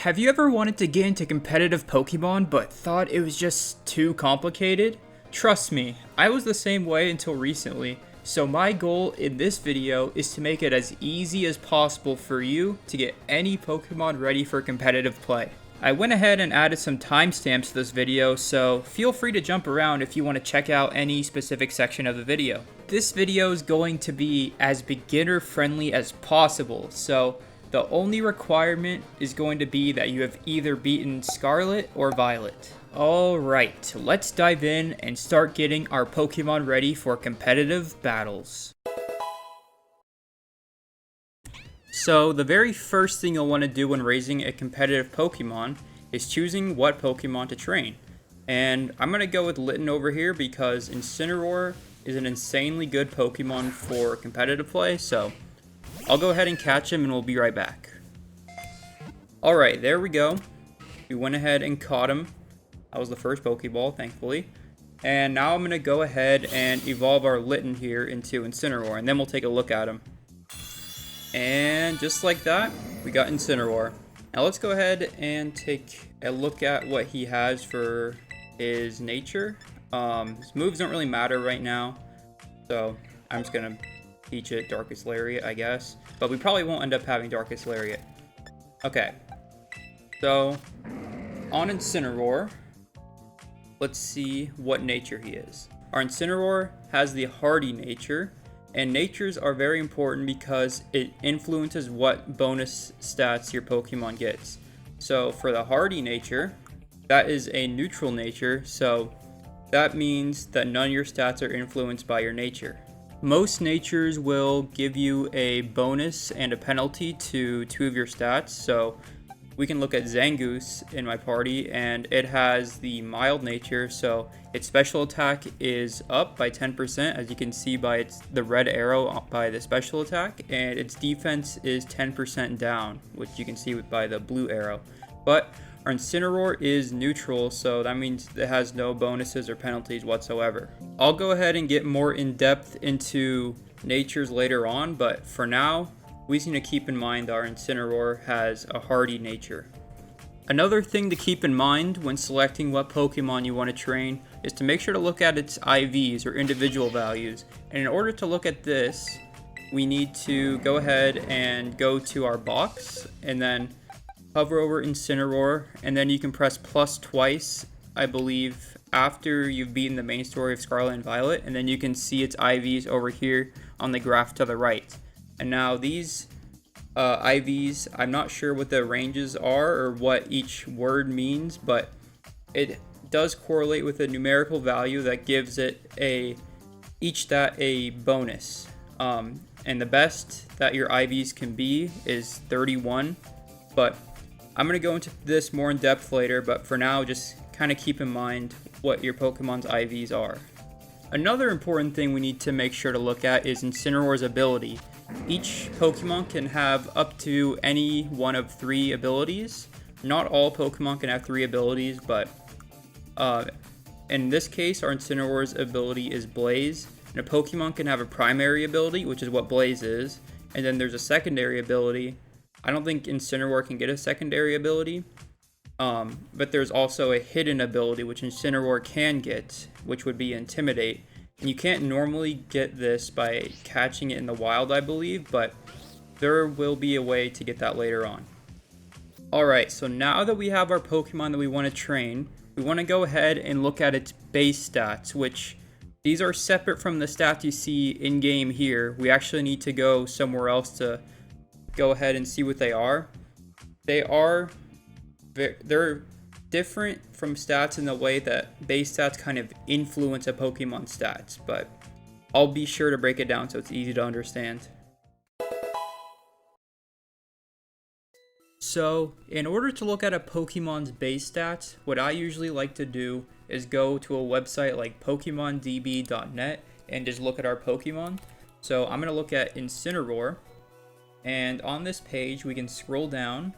Have you ever wanted to get into competitive Pokemon but thought it was just too complicated? Trust me, I was the same way until recently, so my goal in this video is to make it as easy as possible for you to get any Pokemon ready for competitive play. I went ahead and added some timestamps to this video, so feel free to jump around if you want to check out any specific section of the video. This video is going to be as beginner friendly as possible, so the only requirement is going to be that you have either beaten Scarlet or Violet. Alright, let's dive in and start getting our Pokemon ready for competitive battles. So the very first thing you'll want to do when raising a competitive Pokemon is choosing what Pokemon to train. And I'm going to go with Litten over here because Incineroar is an insanely good Pokemon for competitive play, so I'll go ahead and catch him and we'll be right back. Alright, there we go. We went ahead and caught him. That was the first Pokeball, thankfully. And now I'm going to go ahead and evolve our Litten here into Incineroar, and then we'll take a look at him. And just like that, we got Incineroar. Now let's go ahead and take a look at what he has for his nature. His moves don't really matter right now, so I'm just going to teach it Darkest Lariat, I guess. But we probably won't end up having Darkest Lariat. Okay. So, on Incineroar, let's see what nature he is. Our Incineroar has the hardy nature, and natures are very important because it influences what bonus stats your Pokemon gets. So, for the hardy nature, that is a neutral nature, so that means that none of your stats are influenced by your nature. Most natures will give you a bonus and a penalty to 2 of your stats, so we can look at Zangoose in my party, and it has the mild nature, so its special attack is up by 10%, as you can see by the red arrow by the special attack, and its defense is 10% down, which you can see by the blue arrow. But our Incineroar is neutral, so that means it has no bonuses or penalties whatsoever. I'll go ahead and get more in depth into natures later on, but for now, we just need to keep in mind that our Incineroar has a hardy nature. Another thing to keep in mind when selecting what Pokemon you want to train is to make sure to look at its IVs or individual values. And in order to look at this, we need to go ahead and go to our box and then hover over Incineroar, and then you can press plus twice, I believe, after you've beaten the main story of Scarlet and Violet, and then you can see its IVs over here on the graph to the right. And now these IVs, I'm not sure what the ranges are or what each word means, but it does correlate with a numerical value that gives it each stat a bonus. And the best that your IVs can be is 31, but I'm going to go into this more in depth later, but for now, just kind of keep in mind what your Pokemon's IVs are. Another important thing we need to make sure to look at is Incineroar's ability. Each Pokemon can have up to any one of 3 abilities. Not all Pokemon can have 3 abilities, but in this case, our Incineroar's ability is Blaze. And a Pokemon can have a primary ability, which is what Blaze is, and then there's a secondary ability. I don't think Incineroar can get a secondary ability, but there's also a hidden ability which Incineroar can get, which would be Intimidate. And you can't normally get this by catching it in the wild, I believe, but there will be a way to get that later on. Alright, so now that we have our Pokemon that we want to train, we want to go ahead and look at its base stats, which these are separate from the stats you see in-game here. We actually need to go somewhere else to go ahead and see what they are. They're different from stats in the way that base stats kind of influence a Pokemon's stats, but I'll be sure to break it down so it's easy to understand. So, in order to look at a Pokemon's base stats, what I usually like to do is go to a website like PokemonDB.net and just look at our Pokemon. So I'm going to look at Incineroar. And on this page, we can scroll down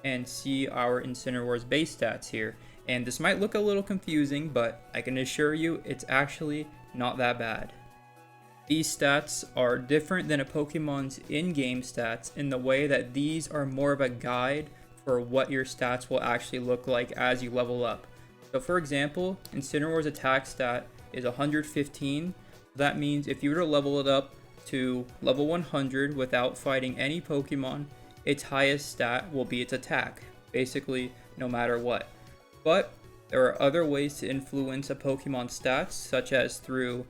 and see our Incineroar's base stats here. And this might look a little confusing, but I can assure you it's actually not that bad. These stats are different than a Pokemon's in-game stats in the way that these are more of a guide for what your stats will actually look like as you level up. So for example, Incineroar's attack stat is 115. That means if you were to level it up to level 100 without fighting any Pokemon, its highest stat will be its attack, basically no matter what. But there are other ways to influence a Pokemon's stats, such as through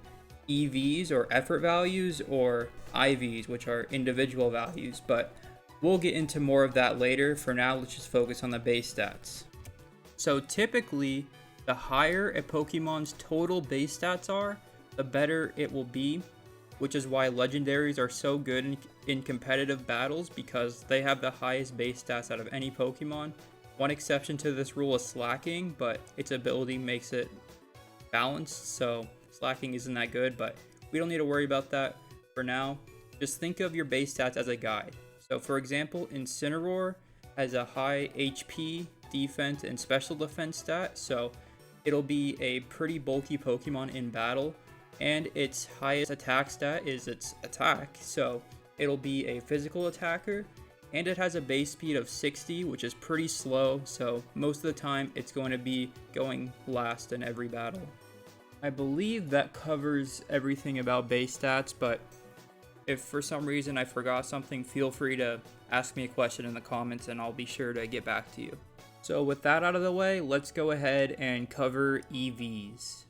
EVs or effort values, or IVs, which are individual values, but we'll get into more of that later. For now, let's just focus on the base stats. So typically, the higher a Pokemon's total base stats are, the better it will be, which is why legendaries are so good in competitive battles, because they have the highest base stats out of any Pokemon. One exception to this rule is Slacking, but its ability makes it balanced, so Slacking isn't that good, but we don't need to worry about that for now. Just think of your base stats as a guide. So for example, Incineroar has a high HP, defense, and special defense stat, so it'll be a pretty bulky Pokemon in battle, and its highest attack stat is its attack, so it'll be a physical attacker, and it has a base speed of 60, which is pretty slow, so most of the time it's going to be going last in every battle. I believe that covers everything about base stats, but if for some reason I forgot something, feel free to ask me a question in the comments and I'll be sure to get back to you. So with that out of the way, let's go ahead and cover EVs.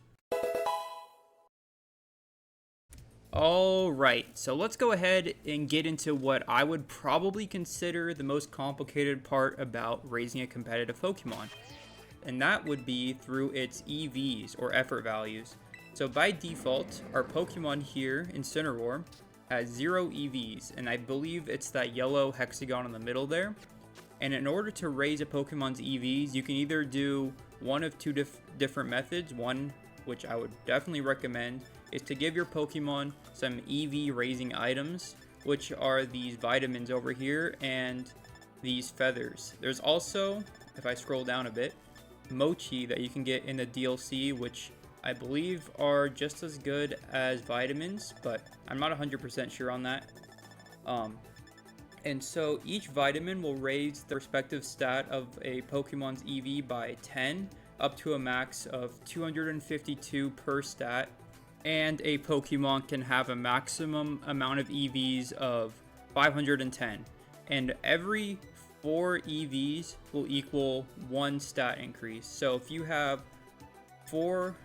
Alright, so let's go ahead and get into what I would probably consider the most complicated part about raising a competitive Pokemon. And that would be through its EVs, or effort values. So by default, our Pokemon here, Incineroar, has 0 EVs, and I believe it's that yellow hexagon in the middle there. And in order to raise a Pokemon's EVs, you can either do one of two different methods. One, which I would definitely recommend, is to give your Pokemon some EV raising items, which are these vitamins over here and these feathers. There's also, if I scroll down a bit, Mochi that you can get in the DLC, which I believe are just as good as vitamins, but I'm not 100% sure on that. And so each vitamin will raise the respective stat of a Pokemon's EV by 10, up to a max of 252 per stat, and a Pokemon can have a maximum amount of EVs of 510, and every 4 EVs will equal 1 stat increase. So if you have 4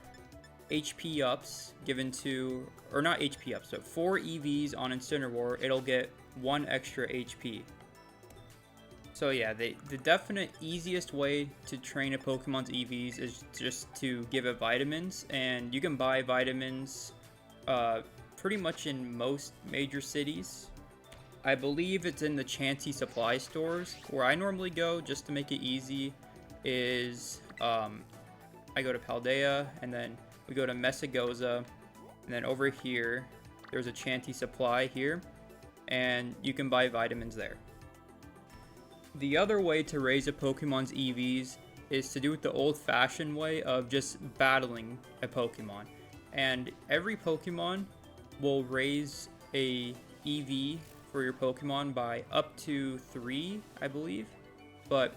HP ups given to, or not HP ups, so 4 EVs on Incineroar, it'll get 1 extra HP. So yeah, the definite easiest way to train a Pokemon's EVs is just to give it vitamins, and you can buy vitamins pretty much in most major cities. I believe it's in the Chansey supply stores. Where I normally go, just to make it easy, is I go to Paldea, and then we go to Mesagoza, and then over here, there's a Chansey supply here, and you can buy vitamins there. The other way to raise a Pokemon's EVs is to do it the old-fashioned way of just battling a Pokemon. And every Pokemon will raise a EV for your Pokemon by up to 3, I believe. But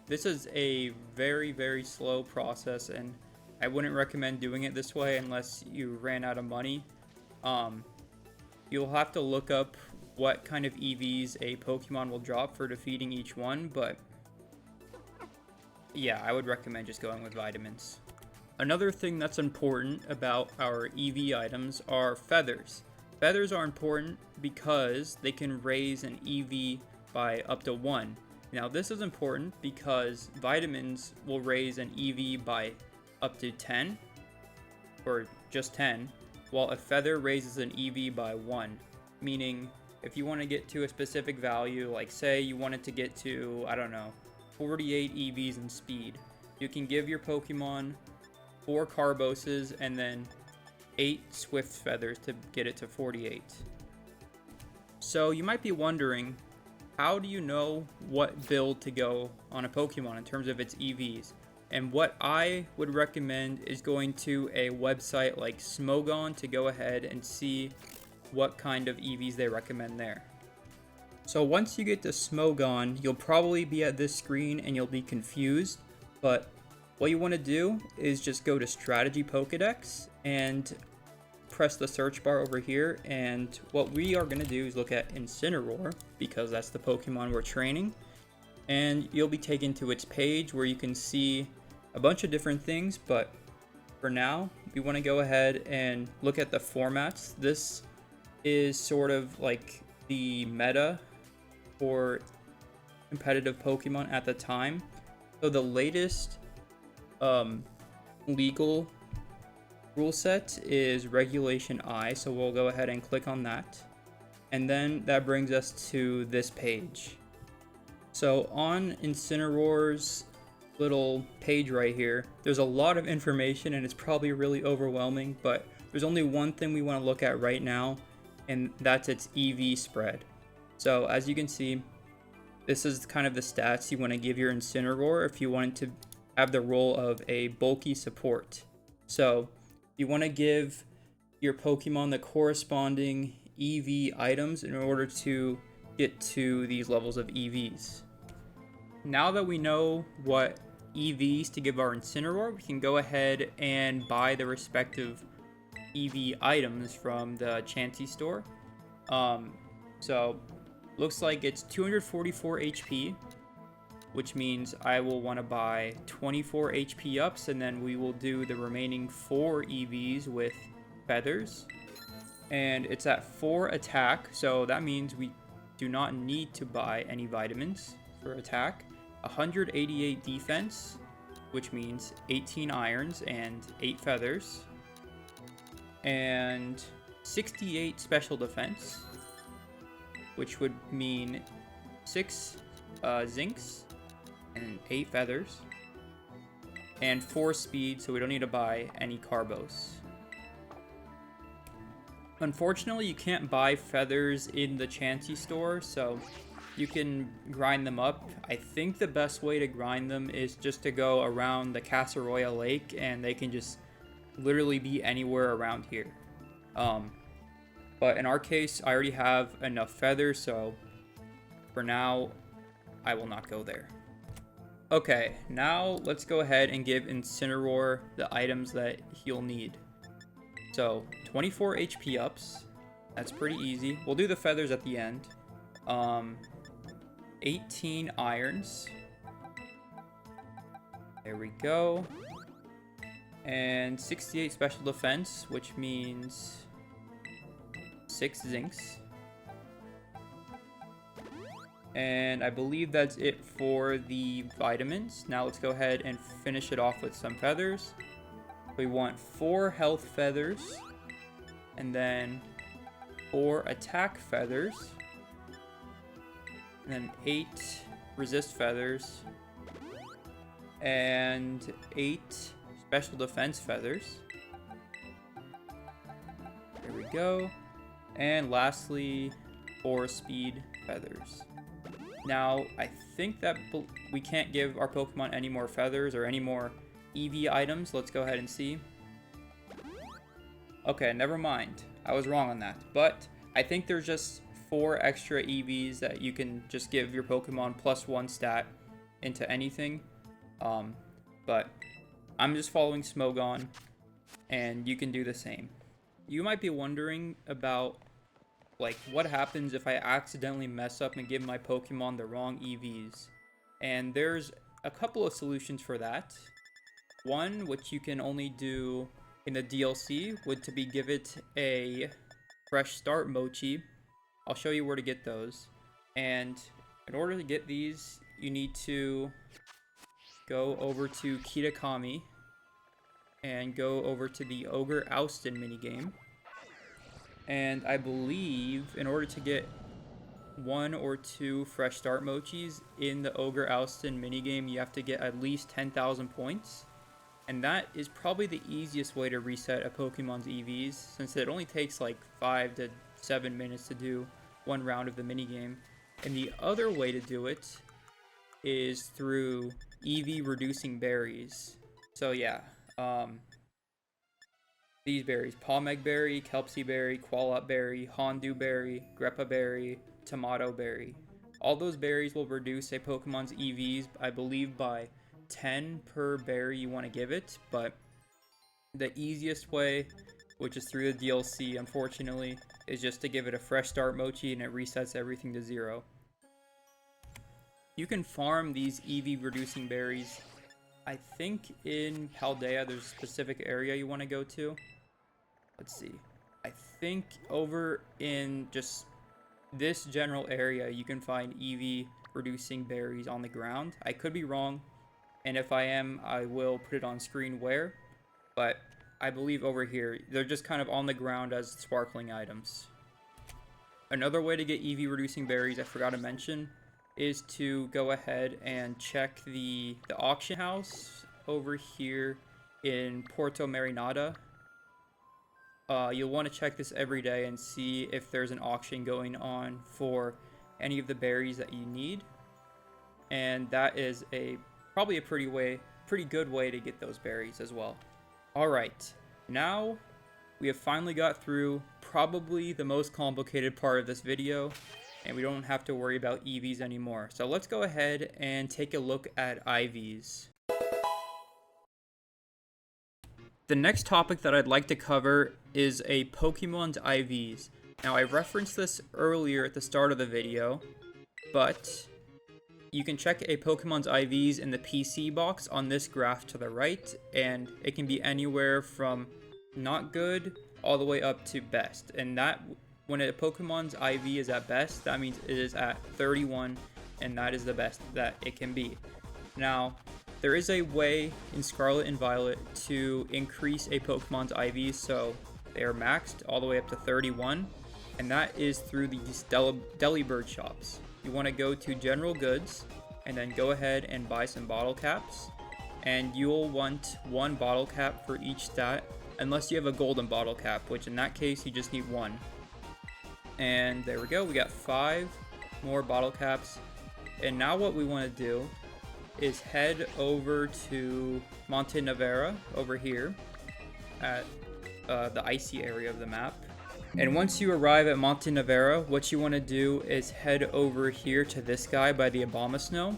this is a very, very slow process, and I wouldn't recommend doing it this way unless you ran out of money. You'll have to look up what kind of EVs a Pokemon will drop for defeating each one, but yeah, I would recommend just going with vitamins. Another thing that's important about our EV items are feathers. Feathers are important because they can raise an EV by up to 1. Now this is important because vitamins will raise an EV by up to 10, or just 10, while a feather raises an EV by 1, meaning if you want to get to a specific value, like say you wanted to get to, I don't know, 48 EVs in speed, you can give your Pokemon 4 Carboses and then 8 Swift Feathers to get it to 48. So you might be wondering, how do you know what build to go on a Pokemon in terms of its EVs? And what I would recommend is going to a website like Smogon to go ahead and see what kind of EVs they recommend there. So once you get to Smogon, you'll probably be at this screen and you'll be confused, but what you want to do is just go to Strategy Pokedex and press the search bar over here, and what we are going to do is look at Incineroar, because that's the Pokemon we're training, and you'll be taken to its page where you can see a bunch of different things, but for now, we want to go ahead and look at the formats. This is sort of like the meta for competitive Pokemon at the time. So the latest legal rule set is Regulation I, so we'll go ahead and click on that. And then that brings us to this page. So on Incineroar's little page right here, there's a lot of information and it's probably really overwhelming, but there's only one thing we want to look at right now, and that's its EV spread. So as you can see, this is kind of the stats you want to give your Incineroar if you want it to have the role of a bulky support. So you want to give your Pokemon the corresponding EV items in order to get to these levels of EVs. Now that we know what EVs to give our Incineroar, we can go ahead and buy the respective EV items from the Chansey store. So looks like it's 244 HP, which means I will want to buy 24 HP ups, and then we will do the remaining 4 EVs with feathers. And it's at 4 attack, so that means we do not need to buy any vitamins for attack. 188 defense, which means 18 irons and 8 feathers. And 68 special defense, which would mean 6 zincs and 8 feathers. And 4 speed, so we don't need to buy any carbos. Unfortunately, you can't buy feathers in the Chansey store, so you can grind them up. I think the best way to grind them is just to go around the Casseroya Lake, and they can just literally be anywhere around here. But in our case, I already have enough feathers, so for now, I will not go there. Okay, now let's go ahead and give Incineroar the items that he'll need. So 24 HP ups, that's pretty easy. We'll do the feathers at the end. 18 irons. There we go. And 68 special defense, which means 6 zincs. And I believe that's it for the vitamins. Now let's go ahead and finish it off with some feathers. We want 4 health feathers, and then 4 attack feathers, and then 8 resist feathers, and 8 special defense feathers. There we go. And lastly, 4 speed feathers. Now, I think that we can't give our Pokemon any more feathers or any more EV items. Let's go ahead and see. Okay, never mind. I was wrong on that. But I think there's just 4 extra EVs that you can just give your Pokemon +1 stat into anything. But I'm just following Smogon, and you can do the same. You might be wondering about, like, what happens if I accidentally mess up and give my Pokemon the wrong EVs. And there's a couple of solutions for that. One, which you can only do in the DLC, would to be give it a fresh start mochi. I'll show you where to get those. And in order to get these, you need to go over to Kitakami and go over to the Ogre Oustin minigame. And I believe in order to get 1 or 2 fresh start mochis in the Ogre Oustin minigame, you have to get at least 10,000 points. And that is probably the easiest way to reset a Pokemon's EVs, since it only takes like 5 to 7 minutes to do 1 round of the minigame. And the other way to do it is through EV reducing berries. So yeah, these berries: Palmeg berry, Kelpsie berry, Qualop berry, Hondu berry, Greppa berry, Tomato berry. All those berries will reduce a Pokemon's EVs, I believe, by 10 per berry you want to give it, but the easiest way, which is through the DLC, unfortunately, is just to give it a fresh start mochi and it resets everything to 0. You can farm these EV reducing berries. I think in Paldea there's a specific area you want to go to. Let's see. I think over in just this general area you can find EV reducing berries on the ground. I could be wrong, and if I am, I will put it on screen where, but I believe over here. They're just kind of on the ground as sparkling items. Another way to get EV reducing berries I forgot to mention is to go ahead and check the auction house over here in Puerto Marinada. You'll want to check this every day and see if there's an auction going on for any of the berries that you need, and that is probably a pretty good way to get those berries as well. Alright, now we have finally got through probably the most complicated part of this video, and we don't have to worry about EVs anymore. So let's go ahead and take a look at IVs. The next topic that I'd like to cover is a Pokemon's IVs. Now, I referenced this earlier at the start of the video, but you can check a Pokemon's IVs in the PC box on this graph to the right, and it can be anywhere from not good all the way up to best. And that, when a Pokemon's IV is at best, that means it is at 31, and that is the best that it can be. Now, there is a way in Scarlet and Violet to increase a Pokemon's IVs so they are maxed all the way up to 31, and that is through these Delibird shops. You want to go to General Goods and then go ahead and buy some bottle caps, and you'll want one bottle cap for each stat, unless you have a golden bottle cap, which in that case you just need one. And there we go, we got 5 more bottle caps. And now what we want to do is head over to Monte Nevera over here at the icy area of the map. And once you arrive at Monte Nevera, what you want to do is head over here to this guy by the Abomasnow,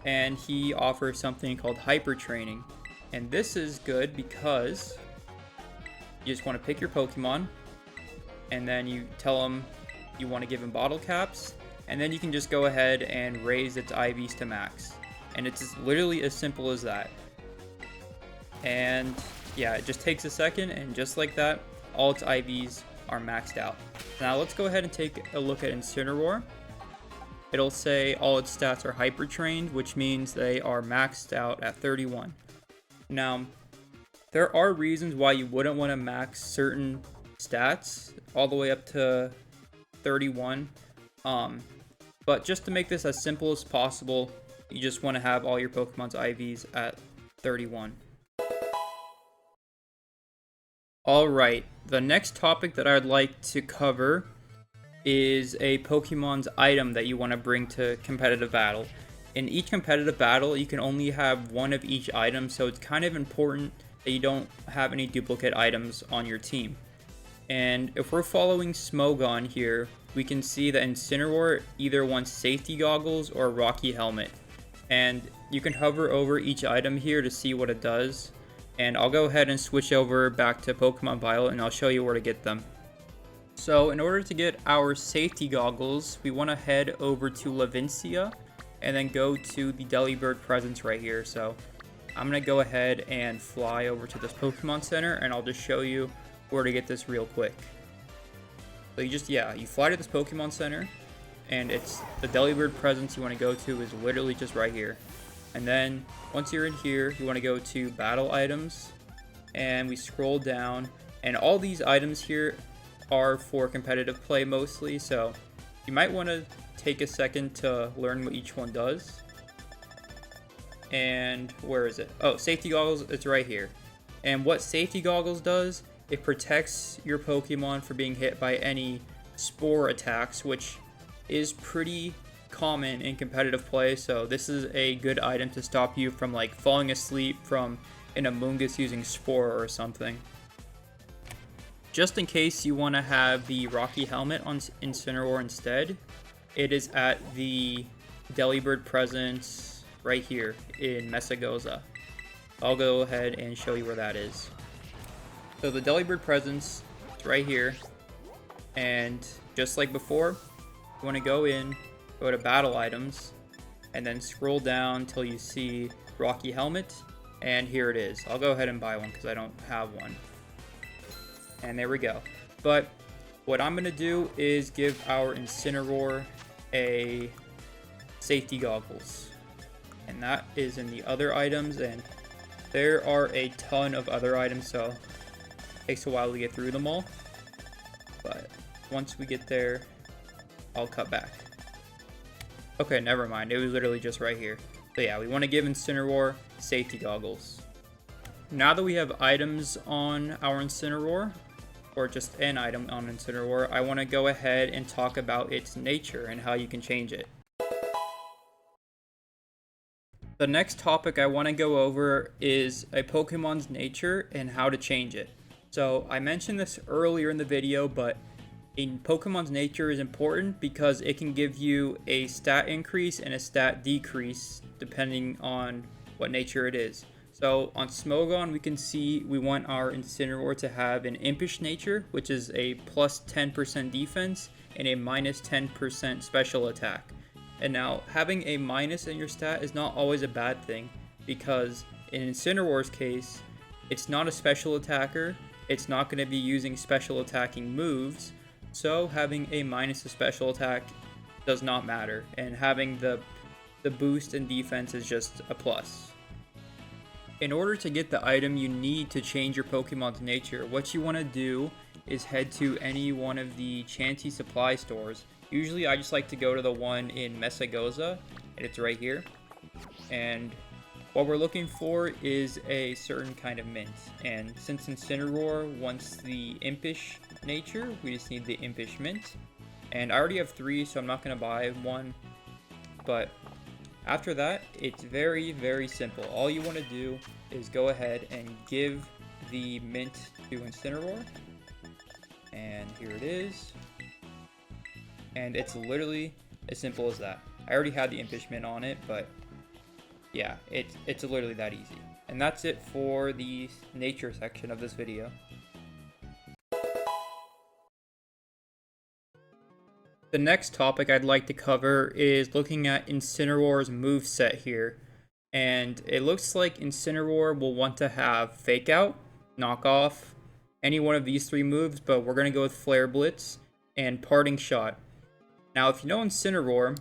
and he offers something called Hyper Training. And this is good because you just want to pick your Pokemon, and then you tell him you want to give him bottle caps, and then you can just go ahead and raise its IVs to max. And it's literally as simple as that. And yeah, it just takes a second, and just like that, all its IVs are maxed out. Now let's go ahead and take a look at Incineroar. It'll say all its stats are hyper trained, which means they are maxed out at 31. Now, there are reasons why you wouldn't want to max certain stats all the way up to 31. But just to make this as simple as possible, you just want to have all your Pokemon's IVs at 31. Alright, the next topic that I'd like to cover is a Pokemon's item that you want to bring to competitive battle. In each competitive battle, you can only have one of each item, so it's kind of important that you don't have any duplicate items on your team. And if we're following Smogon here, we can see that Incineroar either wants safety goggles or Rocky Helmet. And you can hover over each item here to see what it does. And I'll go ahead and switch over back to Pokemon Violet, and I'll show you where to get them. So in order to get our safety goggles, we want to head over to Lavincia and then go to the Delibird presence right here. So I'm going to go ahead and fly over to this Pokemon Center, and I'll just show you where to get this real quick. So you fly to this Pokemon Center, and it's the Delibird presence you want to go to is literally just right here. And then once you're in here, you want to go to battle items, and we scroll down, and all these items here are for competitive play mostly, so you might want to take a second to learn what each one does. And where is it? Oh, safety goggles, it's right here. And what safety goggles does, it protects your Pokemon from being hit by any spore attacks, which is pretty common in competitive play, so this is a good item to stop you from like falling asleep from an Amoonguss using Spore or something. just in case you want to have the Rocky Helmet on Incineroar instead, it is at the Delibird presence right here in Mesagoza. I'll go ahead and show you where that is. So the Delibird presence is right here, and just like before, you want to go in, go to Battle Items, and then scroll down till you see Rocky Helmet, and here it is. I'll go ahead and buy one because I don't have one. And there we go. But what I'm going to do is give our Incineroar a safety goggles. And that is in the other items, and there are a ton of other items, so it takes a while to get through them all. But once we get there, I'll cut back. Okay, never mind. It was literally just right here. So yeah, we want to give Incineroar safety goggles. Now that we have items on our Incineroar, or just an item on Incineroar, I want to go ahead and talk about its nature and how you can change it. The next topic I want to go over is a Pokemon's nature and how to change it. So I mentioned this earlier in the video, but in Pokemon's nature is important because it can give you a stat increase and a stat decrease depending on what nature it is. So on Smogon, we can see we want our Incineroar to have an Impish nature, which is a plus 10% defense and a minus 10% special attack. And now, having a minus in your stat is not always a bad thing, because in Incineroar's case, it's not a special attacker, it's not going to be using special attacking moves, so having a minus to special attack does not matter, and having the boost in defense is just a plus. In order to get the item you need to change your Pokemon's nature, what you want to do is head to any one of the Chansey supply stores. Usually I just like to go to the one in Mesagoza, and it's right here. And what we're looking for is a certain kind of mint. And since Incineroar wants the Impish nature, we just need the Impish mint. And I already have 3, so I'm not going to buy one. But after that, it's very, very simple. All you want to do is go ahead and give the mint to Incineroar. And here it is. And it's literally as simple as that. I already had the Impish mint on it, but yeah, it's literally that easy. And that's it for the nature section of this video. The next topic I'd like to cover is looking at Incineroar's moveset here. And it looks like Incineroar will want to have Fake Out, Knock Off, any one of these 3 moves, but we're going to go with Flare Blitz and Parting Shot. Now, if you know Incineroar,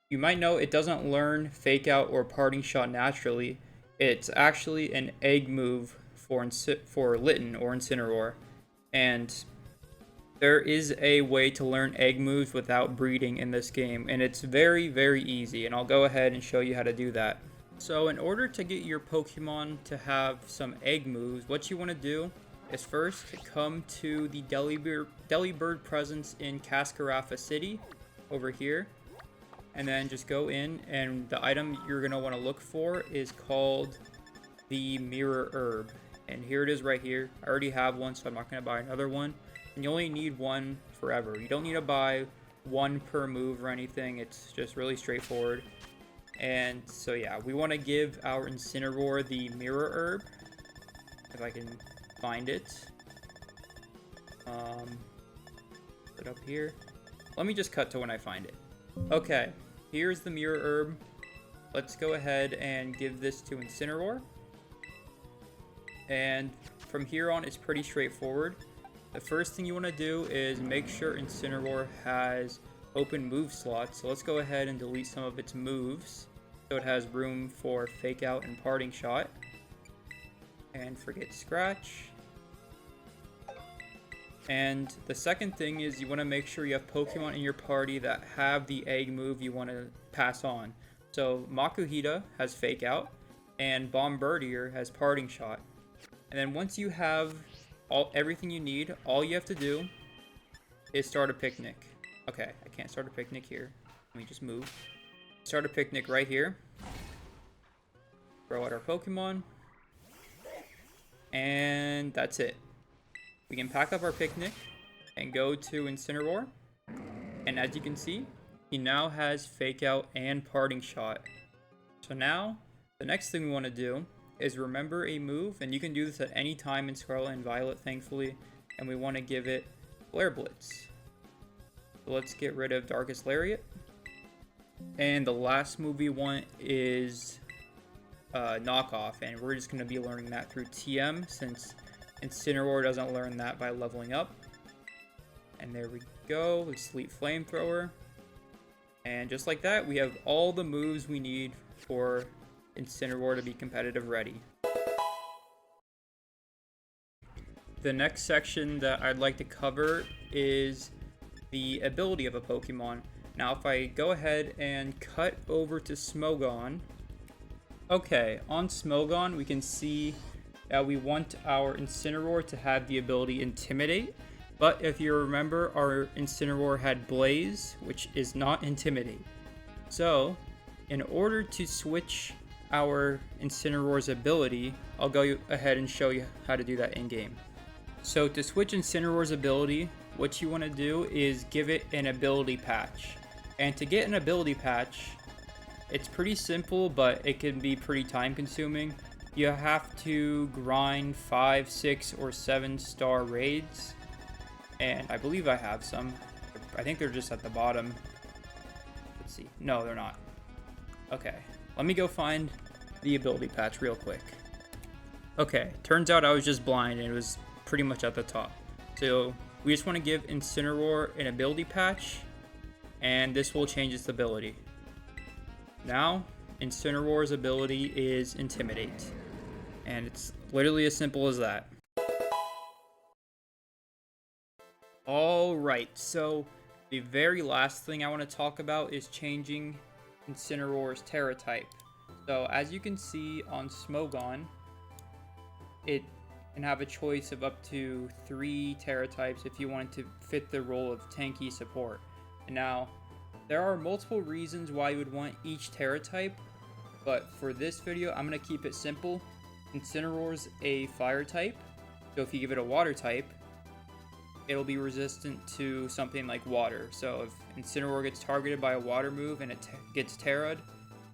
you might know it doesn't learn Fake Out or Parting Shot naturally. It's actually an egg move for Litten or Incineroar. And there is a way to learn egg moves without breeding in this game, and it's very, very easy, and I'll go ahead and show you how to do that. So in order to get your Pokemon to have some egg moves, what you want to do is first come to the Delibird presence in Cascarafa City over here, and then just go in, and the item you're going to want to look for is called the Mirror Herb, and here it is right here. I already have one, so I'm not going to buy another one. And you only need one forever. You don't need to buy one per move or anything. It's just really straightforward. And so yeah, we want to give our Incineroar the Mirror Herb, if I can find it. Put it up here. Let me just cut to when I find it. Okay, here's the Mirror Herb. Let's go ahead and give this to Incineroar. And from here on, it's pretty straightforward. The first thing you want to do is make sure Incineroar has open move slots. So let's go ahead and delete some of its moves so it has room for Fake Out and Parting Shot. And forget Scratch. And the second thing is you want to make sure you have Pokemon in your party that have the egg move you want to pass on. So Makuhita has Fake Out and Bombardier has Parting Shot. And then once you have everything you need, all you have to do is start a picnic. Okay, I can't start a picnic here. Let me just move. Start a picnic right here. Throw out our Pokemon. And that's it. we can pack up our picnic and go to Incineroar. And as you can see, he now has Fake Out and Parting Shot. So now, the next thing we want to do is remember a move, and you can do this at any time in Scarlet and Violet, thankfully, and we want to give it Flare Blitz. So let's get rid of Darkest Lariat. And the last move we want is Knockoff, and we're just going to be learning that through TM, since Incineroar doesn't learn that by leveling up. And there we go, Sleep Flamethrower. And just like that, we have all the moves we need for Incineroar to be competitive ready. The next section that I'd like to cover is the ability of a Pokemon. Now if I go ahead and cut over to Smogon. Okay, on Smogon we can see that we want our Incineroar to have the ability Intimidate. But if you remember, our Incineroar had Blaze, which is not Intimidate. So, in order to switch our Incineroar's ability, I'll go ahead and show you how to do that in-game. So to switch Incineroar's ability, what you want to do is give it an ability patch. And to get an ability patch, it's pretty simple, but it can be pretty time consuming. You have to grind 5, 6, or 7 star raids. And I believe I have some. I think they're just at the bottom. Let's see. No, they're not. Okay. Let me go find the ability patch real quick. Okay. Turns out I was just blind and it was pretty much at the top. So we just want to give Incineroar an ability patch, and this will change its ability. Now, Incineroar's ability is Intimidate. And it's literally as simple as that. Alright, so the very last thing I want to talk about is changing Incineroar's Tera Type. So as you can see on Smogon, it can have a choice of up to 3 Tera Types if you want to fit the role of tanky support. And now, there are multiple reasons why you would want each Tera Type, but for this video, I'm going to keep it simple. Incineroar's a Fire type, so if you give it a Water type, it'll be resistant to something like water. So if Incineroar gets targeted by a water move and it gets Terra'd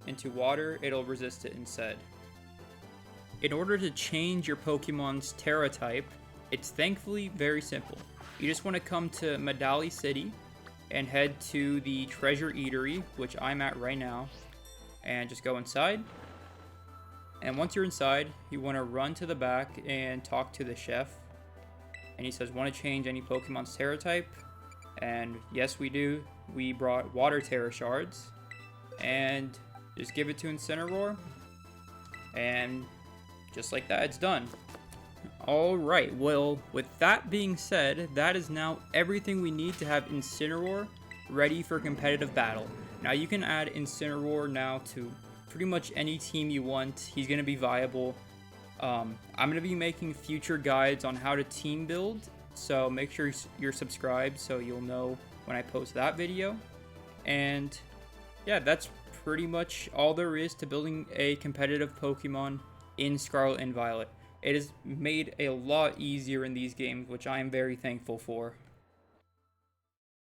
into water, it'll resist it instead. In order to change your Pokemon's Tera type, it's thankfully very simple. You just want to come to Medali City and head to the Treasure Eatery, which I'm at right now, and just go inside. And once you're inside, you want to run to the back and talk to the chef. And he says, want to change any Pokemon's Tera type? And yes, we do. We brought Water Tera Shards. And just give it to Incineroar. And just like that, it's done. Alright, well, with that being said, that is now everything we need to have Incineroar ready for competitive battle. Now you can add Incineroar now to pretty much any team you want. He's going to be viable. I'm going to be making future guides on how to team build, so make sure you're subscribed so you'll know when I post that video. And yeah, that's pretty much all there is to building a competitive Pokemon in Scarlet and Violet. It is made a lot easier in these games, which I am very thankful for.